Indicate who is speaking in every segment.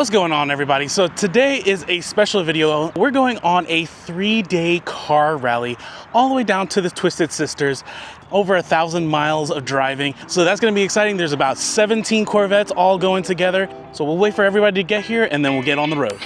Speaker 1: What's going on, everybody? So today is a special video. We're going on a 3-day car rally all the way down to the Twisted Sisters, over 1,000 miles of driving. So that's gonna be exciting. There's about 17 Corvettes all going together. So we'll wait for everybody to get here and then we'll get on the road.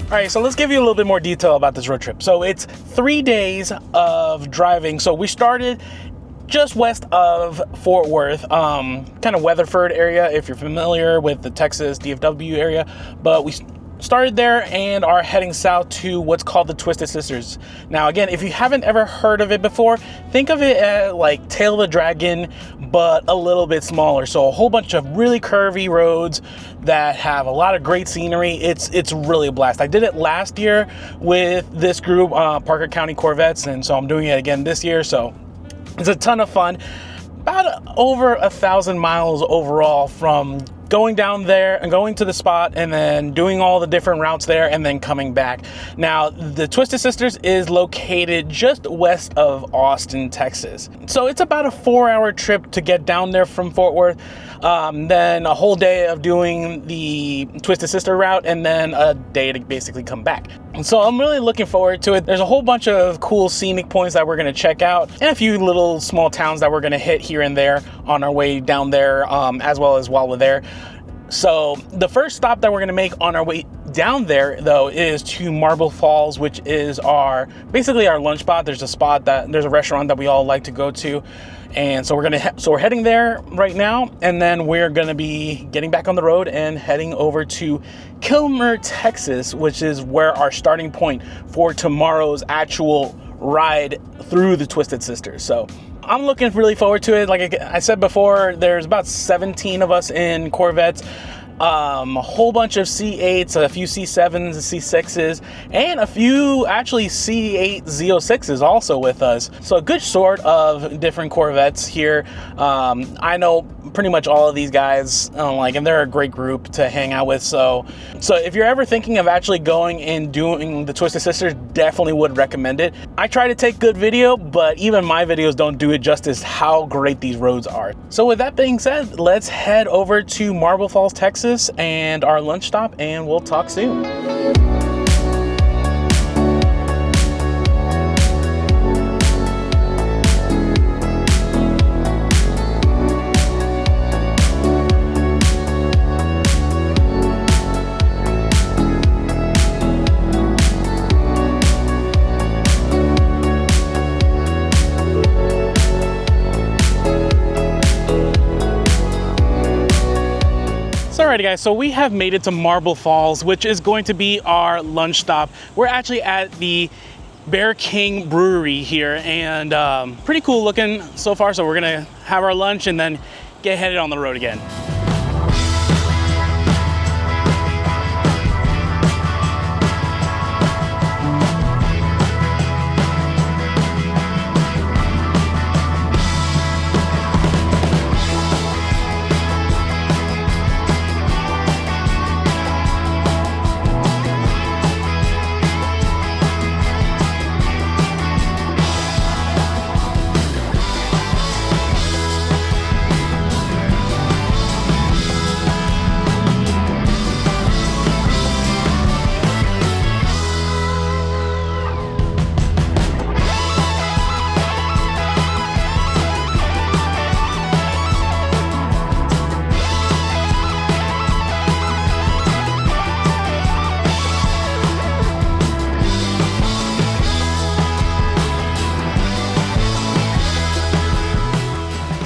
Speaker 1: All right, so let's give you a little bit more detail about this road trip. So it's 3 days of driving. So we started just west of Fort Worth, kind of Weatherford area, if you're familiar with the Texas DFW area. But we started there and are heading south to what's called the Twisted Sisters. Now, again, if you haven't ever heard of it before, think of it as like Tail of the Dragon, but a little bit smaller. So a whole bunch of really curvy roads that have a lot of great scenery. It's really a blast. I did it last year with this group, Parker County Corvettes, and so I'm doing it again this year. So it's a ton of fun. About over 1,000 miles overall from going down there and going to the spot and then doing all the different routes there and then coming back. Now, the Twisted Sisters is located just west of Austin, Texas. So it's about a 4-hour trip to get down there from Fort Worth. Then a whole day of doing the Twisted Sister route and then a day to basically come back. And so I'm really looking forward to it. There's a whole bunch of cool scenic points that we're gonna check out and a few little small towns that we're gonna hit here and there on our way down there, as well as while we're there. So the first stop that we're gonna make on our way down there, though, is to Marble Falls, which is basically our lunch spot. There's a restaurant that we all like to go to, and so we're heading there right now, and then we're gonna be getting back on the road and heading over to Kilmer, Texas, which is where our starting point for tomorrow's actual ride through the Twisted Sisters. So I'm looking really forward to it. Like I said before, there's about 17 of us in Corvettes, a whole bunch of C8s, a few C7s, C6s, and a few actually C8 Z06s also with us. So a good sort of different Corvettes here. I know pretty much all of these guys, and they're a great group to hang out with. So if you're ever thinking of actually going and doing the Twisted Sisters, definitely would recommend it. I try to take good video, but even my videos don't do it justice how great these roads are. So with that being said, let's head over to Marble Falls, Texas and our lunch stop, and we'll talk soon. Alrighty guys, so we have made it to Marble Falls, which is going to be our lunch stop. We're actually at the Bear King Brewery here, and pretty cool looking so far. So we're gonna have our lunch and then get headed on the road again.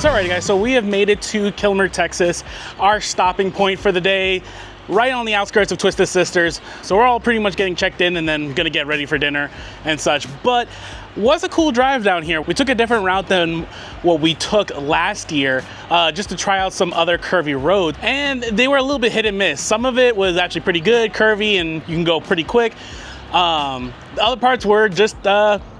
Speaker 1: So alrighty guys, so we have made it to Kilmer, Texas, our stopping point for the day, right on the outskirts of Twisted Sisters. So we're all pretty much getting checked in and then gonna get ready for dinner and such. But was a cool drive down here. We took a different route than what we took last year, just to try out some other curvy roads, and they were a little bit hit and miss. Some of it was actually pretty good, curvy, and you can go pretty quick. The other parts were just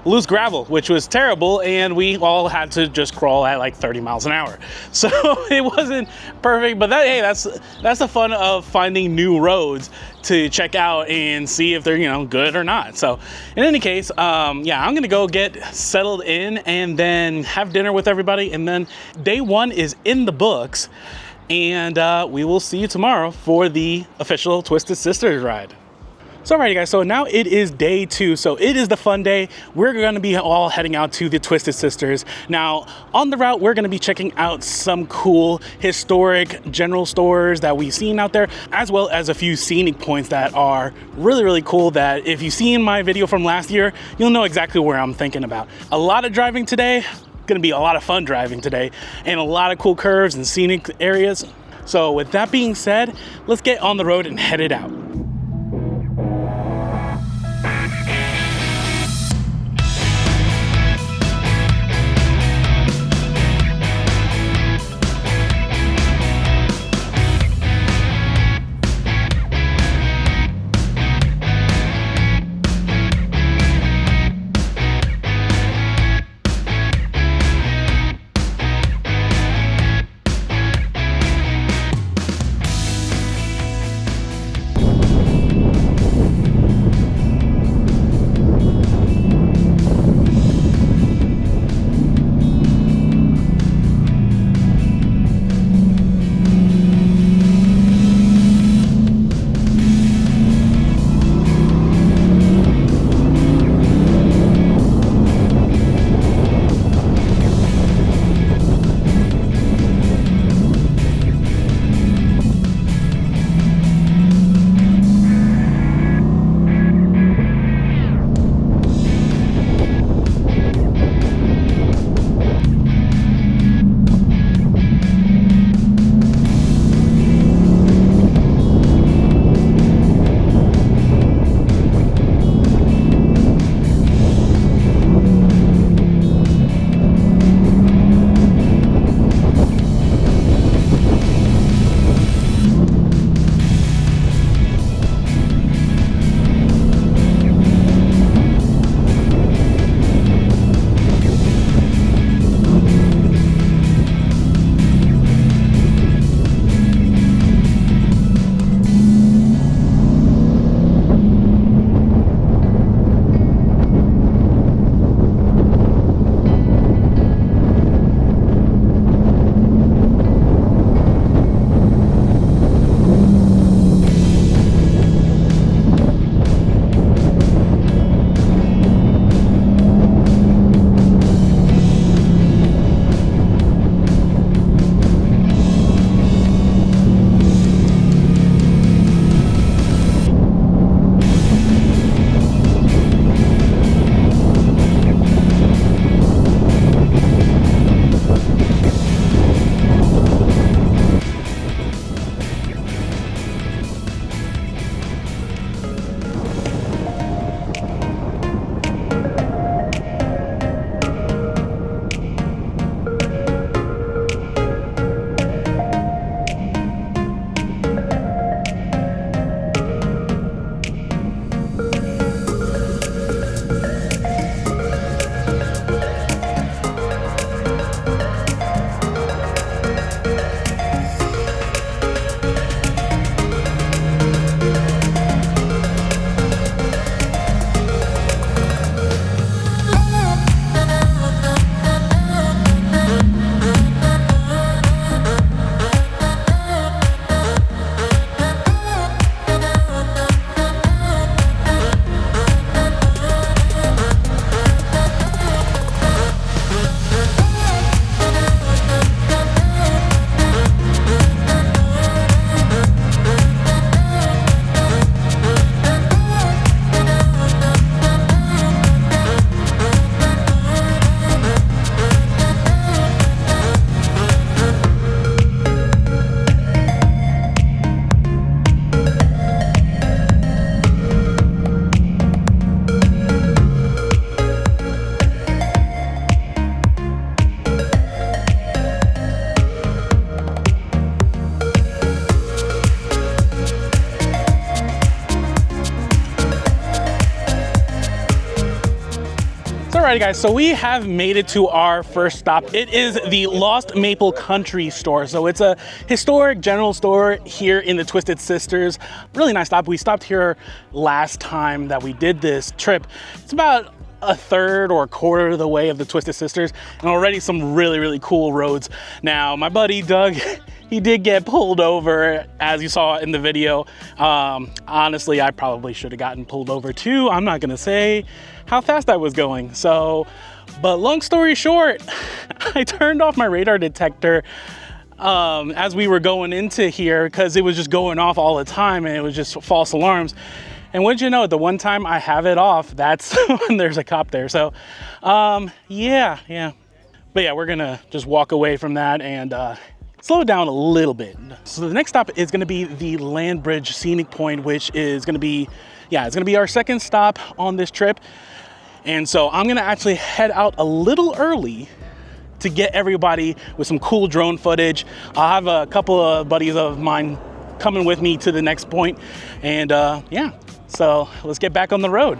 Speaker 1: loose gravel, which was terrible, and we all had to just crawl at like 30 miles an hour. So it wasn't perfect, but hey, that's the fun of finding new roads to check out and see if they're, you know, good or not. So in any case, yeah, I'm gonna go get settled in and then have dinner with everybody, and then day one is in the books, and we will see you tomorrow for the official Twisted Sisters ride. So alrighty guys, so now it is day 2, so it is the fun day. We're gonna be all heading out to the Twisted Sisters. Now, on the route, we're gonna be checking out some cool historic general stores that we've seen out there, as well as a few scenic points that are really, really cool that if you've seen my video from last year, you'll know exactly where I'm thinking about. A lot of driving today, gonna be a lot of fun driving today, and a lot of cool curves and scenic areas. So with that being said, let's get on the road and head it out. So alrighty guys, so we have made it to our first stop. It is the Lost Maple Country store. So it's a historic general store here in the Twisted Sisters. Really nice stop. We stopped here last time that we did this trip. It's about a third or a quarter of the way of the Twisted Sisters, and already some really cool roads. Now my buddy Doug, he did get pulled over, as you saw in the video. Honestly, I probably should have gotten pulled over too. I'm not gonna say how fast I was going. So, but long story short, I turned off my radar detector as we were going into here because it was just going off all the time and it was just false alarms. And wouldn't you know, the one time I have it off, that's when there's a cop there. So, yeah. But yeah, we're gonna just walk away from that and slow it down a little bit. So the next stop is gonna be the Land Bridge Scenic Point, which is gonna be, it's gonna be our second stop on this trip. And so I'm gonna actually head out a little early to get everybody with some cool drone footage. I'll have a couple of buddies of mine coming with me to the next point. And yeah, so let's get back on the road.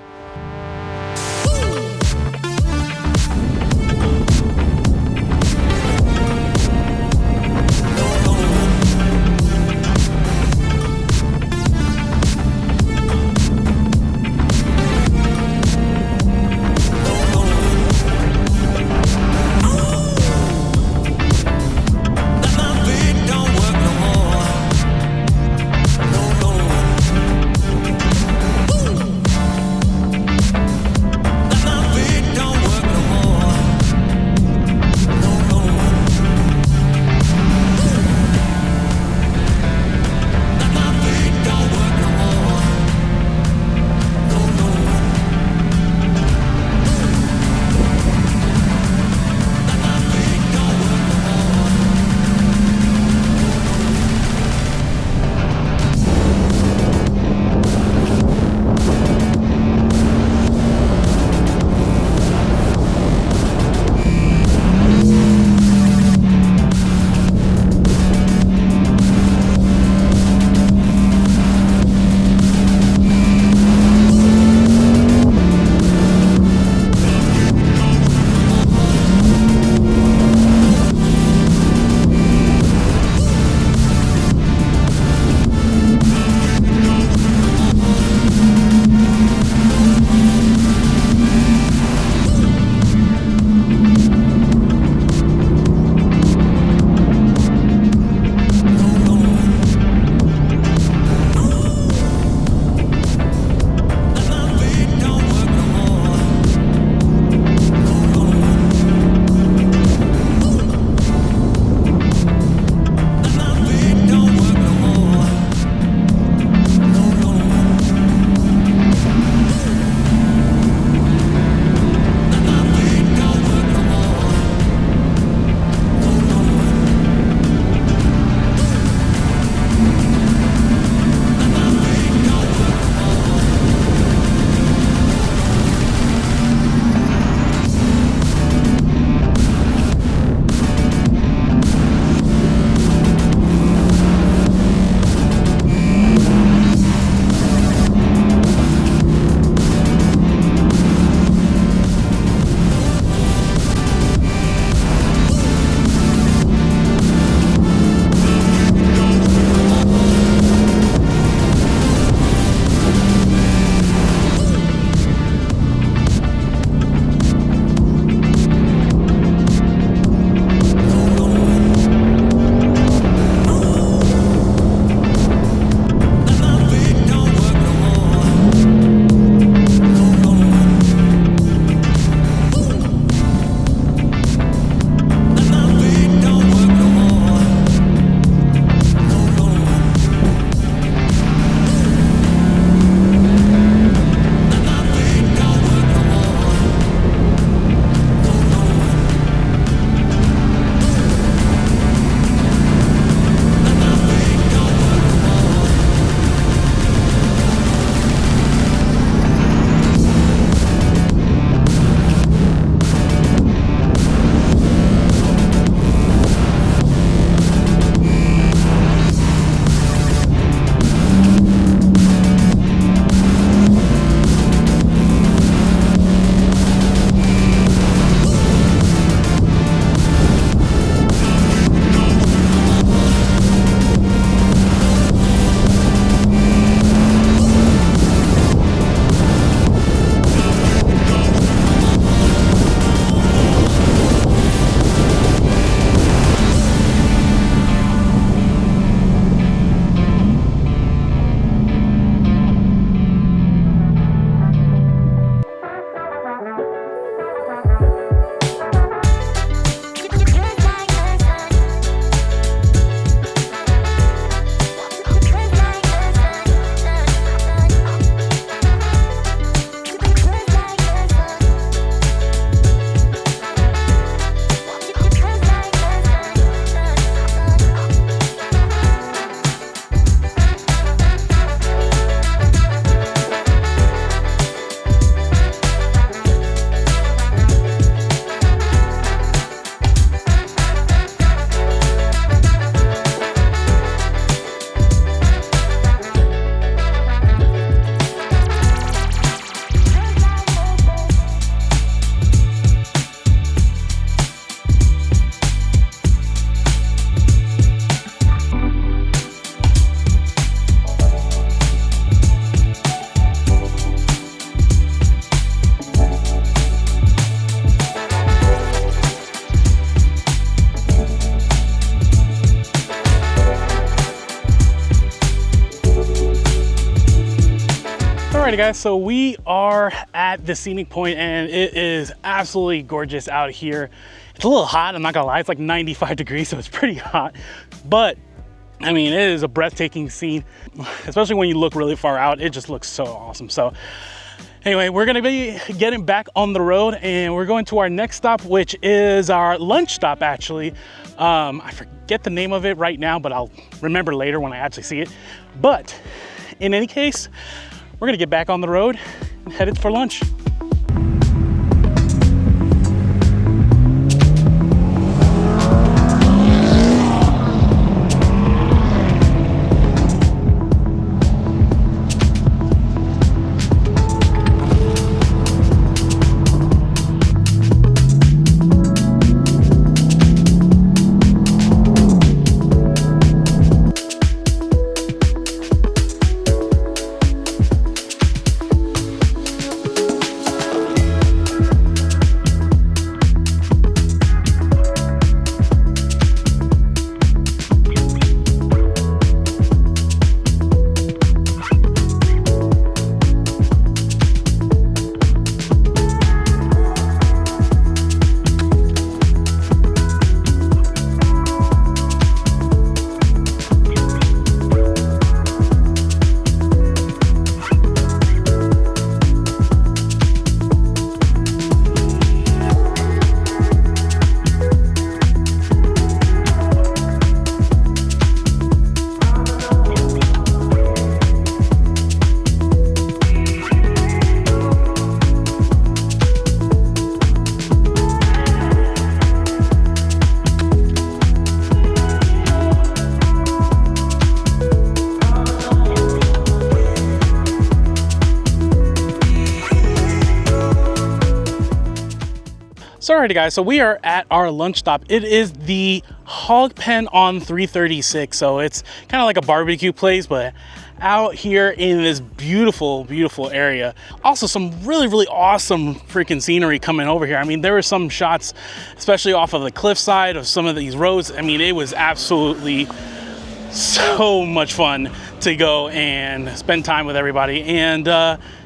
Speaker 1: Alrighty guys, so we are at the scenic point and it is absolutely gorgeous out here. It's a little hot, I'm not gonna lie, it's like 95 degrees, so it's pretty hot. But I mean, it is a breathtaking scene, especially when you look really far out. It just looks so awesome. So anyway, we're gonna be getting back on the road and we're going to our next stop, which is our lunch stop actually. I forget the name of it right now, but I'll remember later when I actually see it. But in any case, we're gonna get back on the road and headed for lunch. Alrighty guys, so we are at our lunch stop. It is the Hog Pen on 336. So it's kind of like a barbecue place, but out here in this beautiful, beautiful area. Also some really, really awesome freaking scenery coming over here. I mean, there were some shots, especially off of the cliffside of some of these roads. I mean, it was absolutely so much fun to go and spend time with everybody and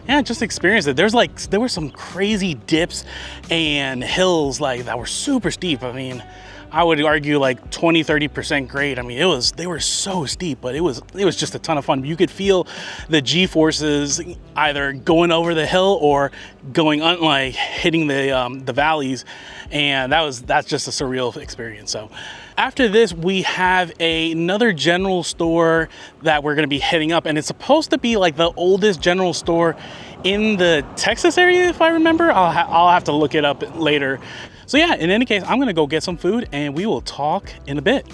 Speaker 1: yeah, just experience it. There were some crazy dips and hills like that were super steep. I mean, I would argue like 20-30% grade. I mean, they were so steep, but it was just a ton of fun. You could feel the G-forces either going over the hill or going hitting the valleys, and that's just a surreal experience. So after this, we have another general store that we're gonna be heading up, and it's supposed to be like the oldest general store in the Texas area, if I remember. I'll have to look it up later. So yeah, in any case, I'm gonna go get some food and we will talk in a bit.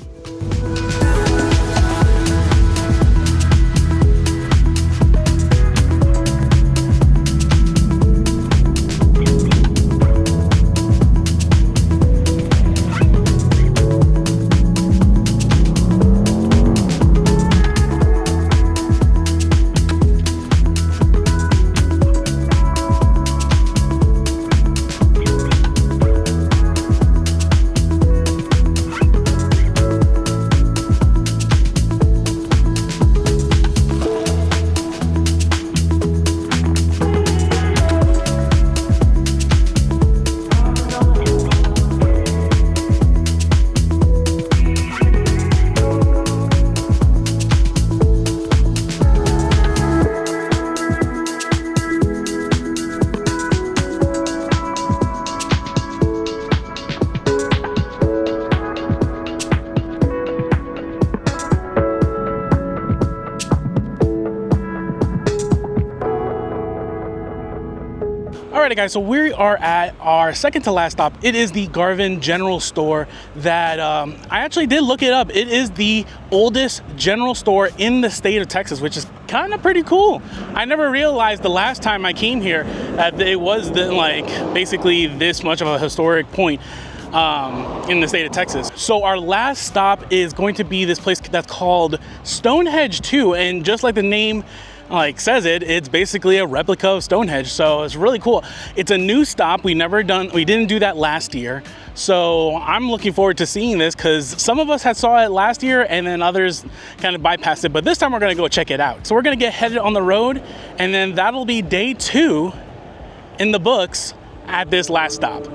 Speaker 1: Alrighty guys, so we are at our second to last stop. It is the Garvin General Store that I actually did look it up. It is the oldest general store in the state of Texas, which is kind of pretty cool. I never realized the last time I came here that it was basically this much of a historic point in the state of Texas. So our last stop is going to be this place that's called Stonehenge 2, and just like the name like says it's basically a replica of Stonehenge, so it's really cool. It's a new stop. We didn't do that last year, so I'm looking forward to seeing this because some of us had saw it last year and then others kind of bypassed it, but this time we're gonna go check it out. So we're gonna get headed on the road, and then that'll be day 2 in the books at this last stop.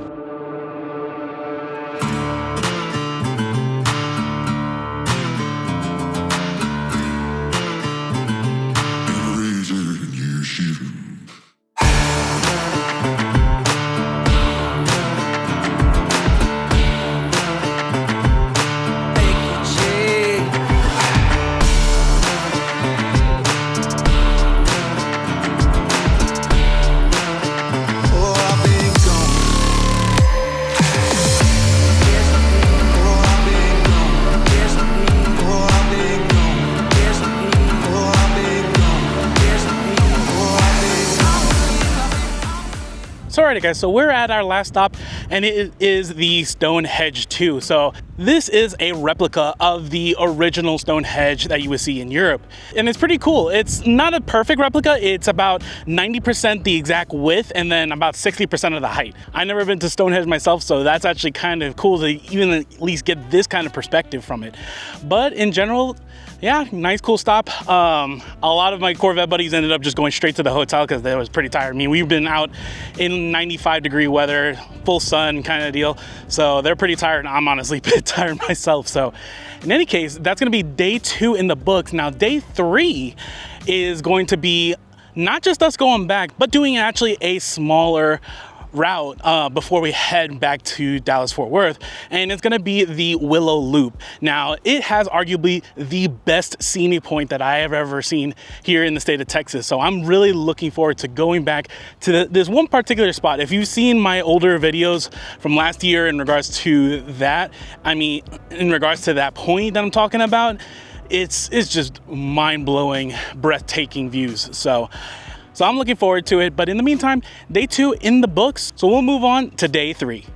Speaker 1: So alrighty guys, so we're at our last stop, and it is the Stonehenge 2. So this is a replica of the original Stonehenge that you would see in Europe. And it's pretty cool. It's not a perfect replica. It's about 90% the exact width and then about 60% of the height. I've never been to Stonehenge myself, so that's actually kind of cool to even at least get this kind of perspective from it. But in general, yeah, nice, cool stop. A lot of my Corvette buddies ended up just going straight to the hotel because they was pretty tired. I mean, we've been out in 95-degree weather, full sun kind of deal. So they're pretty tired, and I'm honestly a bit tired myself. So in any case, that's gonna be day 2 in the books. Now, day 3 is going to be not just us going back, but doing actually a smaller route before we head back to Dallas-Fort Worth, and it's gonna be the Willow Loop. Now, it has arguably the best scenic point that I have ever seen here in the state of Texas, so I'm really looking forward to going back to this one particular spot. If you've seen my older videos from last year in regards to that, I mean, in regards to that point that I'm talking about, it's just mind-blowing, breathtaking views. So I'm looking forward to it, but in the meantime, day 2 in the books, so we'll move on to day 3.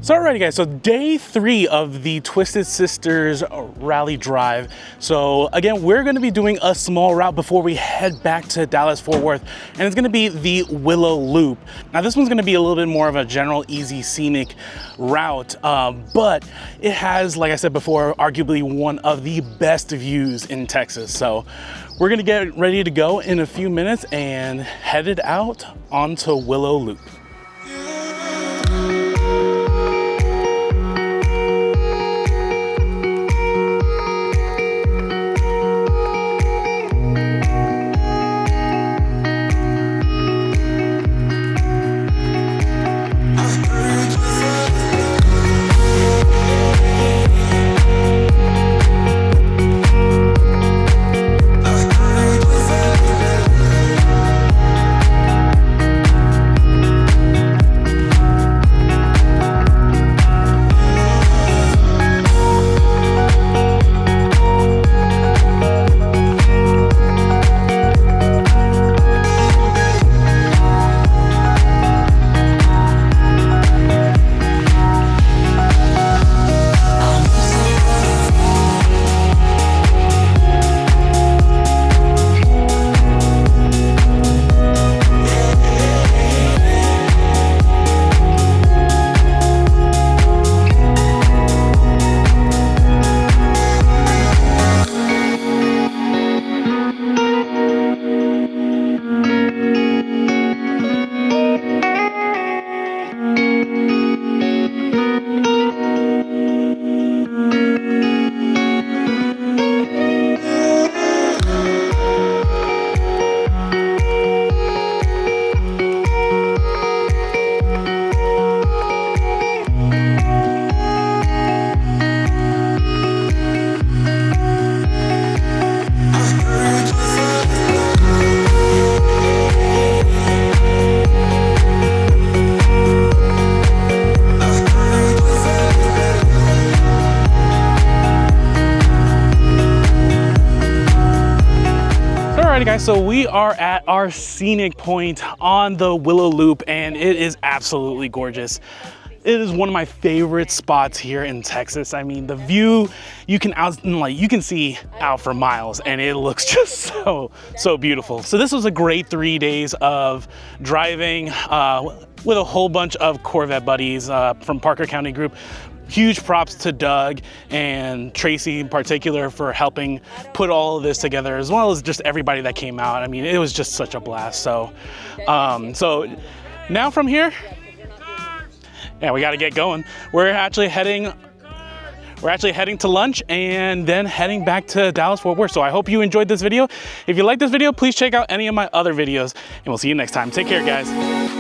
Speaker 1: So alrighty guys, so day 3 of the Twisted Sisters Rally Drive. So again, we're gonna be doing a small route before we head back to Dallas-Fort Worth, and it's gonna be the Willow Loop. Now this one's gonna be a little bit more of a general, easy, scenic route, but it has, like I said before, arguably one of the best views in Texas. So we're gonna get ready to go in a few minutes and headed out onto Willow Loop. Alrighty guys, so we are at our scenic point on the Willow Loop, and it is absolutely gorgeous. It is one of my favorite spots here in Texas. I mean, the view, you can see out for miles, and it looks just so beautiful. So this was a great 3 days of driving with a whole bunch of Corvette buddies from Parker County Group. Huge props to Doug and Tracy in particular for helping put all of this together, as well as just everybody that came out. I mean, it was just such a blast. So, so now from here, yeah, we got to get going. We're actually heading to lunch and then heading back to Dallas-Fort Worth. So I hope you enjoyed this video. If you like this video, please check out any of my other videos, and we'll see you next time. Take care, guys.